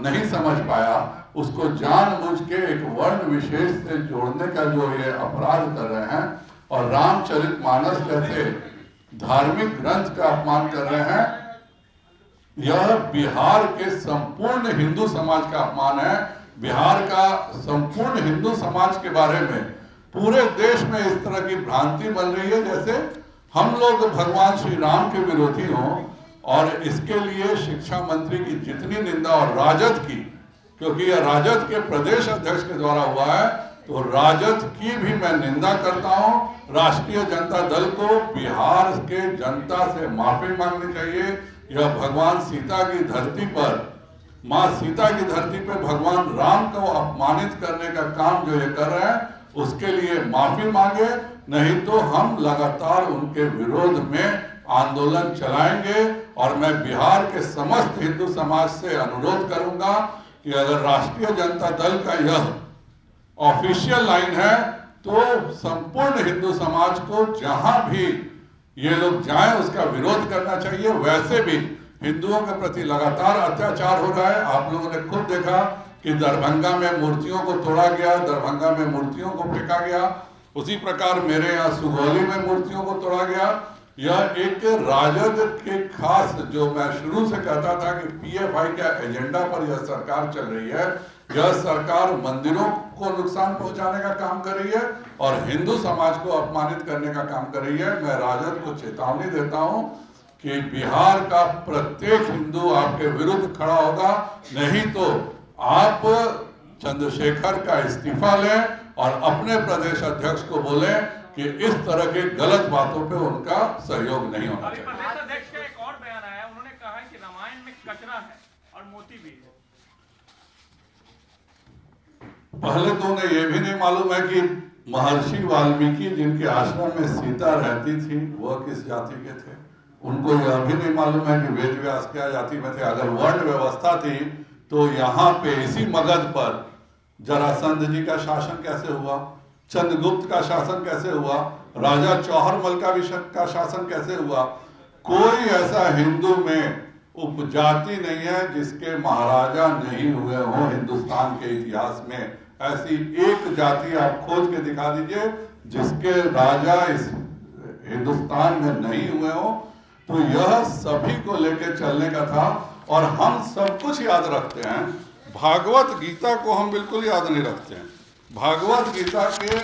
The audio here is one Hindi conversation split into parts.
नहीं समझ पाया, उसको जानबूझ के एक वर्ण विशेष से जोड़ने का जो ये अपराध कर रहे हैं और रामचरितमानस जैसे धार्मिक ग्रंथ का अपमान कर रहे हैं, यह बिहार के संपूर्ण हिंदू समाज का अपमान है। बिहार का संपूर्ण हिंदू समाज के बारे में पूरे देश में इस तरह की भ्रांति बन रही है जैसे हम लोग भगवान श्री राम के विरोधी हों। और इसके लिए शिक्षा मंत्री की जितनी निंदा, और राजद की, क्योंकि यह राजद के प्रदेश अध्यक्ष के द्वारा हुआ है, तो राजद की भी मैं निंदा करता हूं। राष्ट्रीय जनता दल को बिहार के जनता से माफी मांगनी चाहिए। यह भगवान सीता की धरती पर, मां सीता की धरती पर भगवान राम को अपमानित करने का काम जो ये कर रहे हैं, उसके लिए माफी मांगे, नहीं तो हम लगातार उनके विरोध में आंदोलन चलाएंगे। और मैं बिहार के समस्त हिंदू समाज से अनुरोध करूंगा कि अगर राष्ट्रीय जनता दल का यह ऑफिशियल लाइन है तो संपूर्ण हिंदू समाज को जहां भी ये लोग जाएं उसका विरोध करना चाहिए। वैसे भी हिंदुओं के प्रति लगातार अत्याचार हो रहा है। आप लोगों ने खुद देखा कि दरभंगा में मूर्तियों को तोड़ा गया, दरभंगा में मूर्तियों को फेंका गया। उसी प्रकार मेरे यहाँ सुगौली में मूर्तियों को तोड़ा गया। यह एक राजद के खास, जो मैं शुरू से कहता था कि पीएफआई के एजेंडा पर यह सरकार चल रही है। यह सरकार मंदिरों को नुकसान पहुंचाने का काम कर रही है और हिंदू समाज को अपमानित करने का काम कर रही है। मैं राजद को चेतावनी देता हूं कि बिहार का प्रत्येक हिंदू आपके विरुद्ध खड़ा होगा, नहीं तो आप चंद्रशेखर का इस्तीफा लें और अपने प्रदेश अध्यक्ष को बोलें कि इस तरह के गलत बातों पे उनका सहयोग नहीं होना चाहिए। प्रदेश अध्यक्ष का एक और बयान आया, उन्होंने कहा कि रामायण में कचरा है और मोती भी है। पहले तो उन्हें यह भी नहीं मालूम है कि महर्षि वाल्मीकि जिनके आश्रम में सीता रहती थी वह किस जाति के थे। उनको यह भी नहीं मालूम है कि वेद व्यास क्या जाति में थे। अगर वर्ण व्यवस्था थी तो यहाँ पे इसी मगध पर जरासंध जी का शासन कैसे हुआ, चंद्रगुप्त का शासन कैसे हुआ, राजा चौहरमल का शासन कैसे हुआ। कोई ऐसा हिंदू में उपजाति नहीं है जिसके महाराजा नहीं हुए हों हिंदुस्तान के इतिहास में। ऐसी एक जाति आप खोज के दिखा दीजिए जिसके राजा इस हिंदुस्तान में नहीं हुए हों। तो यह सभी को लेकर चलने का था और हम सब कुछ याद रखते हैं, भागवत गीता को हम बिल्कुल याद नहीं रखते हैं। भागवत गीता के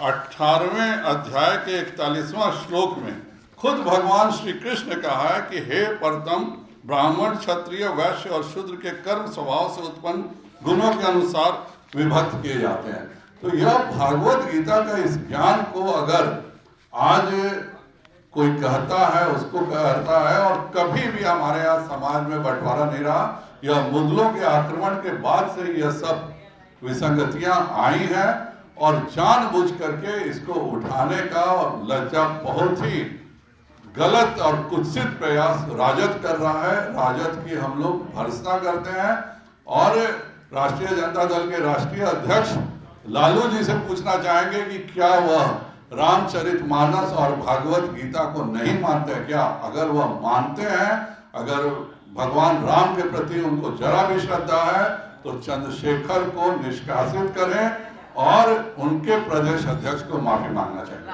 18वें अध्याय के 41वां श्लोक में खुद भगवान श्री कृष्ण ने कहा है कि हे परतम, ब्राह्मण, क्षत्रिय, वैश्य और शूद्र के कर्म स्वभाव से उत्पन्न गुणों के अनुसार विभक्त किए जाते हैं। तो यह भागवत गीता का इस ज्ञान को अगर आज कोई कहता है, उसको कहता है, और कभी भी हमारे यहाँ समाज में बंटवारा नहीं रहा। यह मुगलों के आक्रमण के बाद से यह सब विसंगतियां आई हैं और जानबूझ करके इसको उठाने का और लज्जा बहुत ही गलत और कुत्सित प्रयास राजद कर रहा है। राजद की हम लोग भर्त्सना करते हैं और राष्ट्रीय जनता दल के राष्ट्रीय अध्यक्ष लालू जी से पूछना चाहेंगे कि क्या वह रामचरितमानस और भागवत गीता को नहीं मानते हैं क्या? अगर वह मानते हैं, अगर भगवान राम के प्रति उनको जरा भी श्रद्धा है, तो चंद्रशेखर को निष्कासित करें और उनके प्रदेश अध्यक्ष को माफी मांगना चाहिए।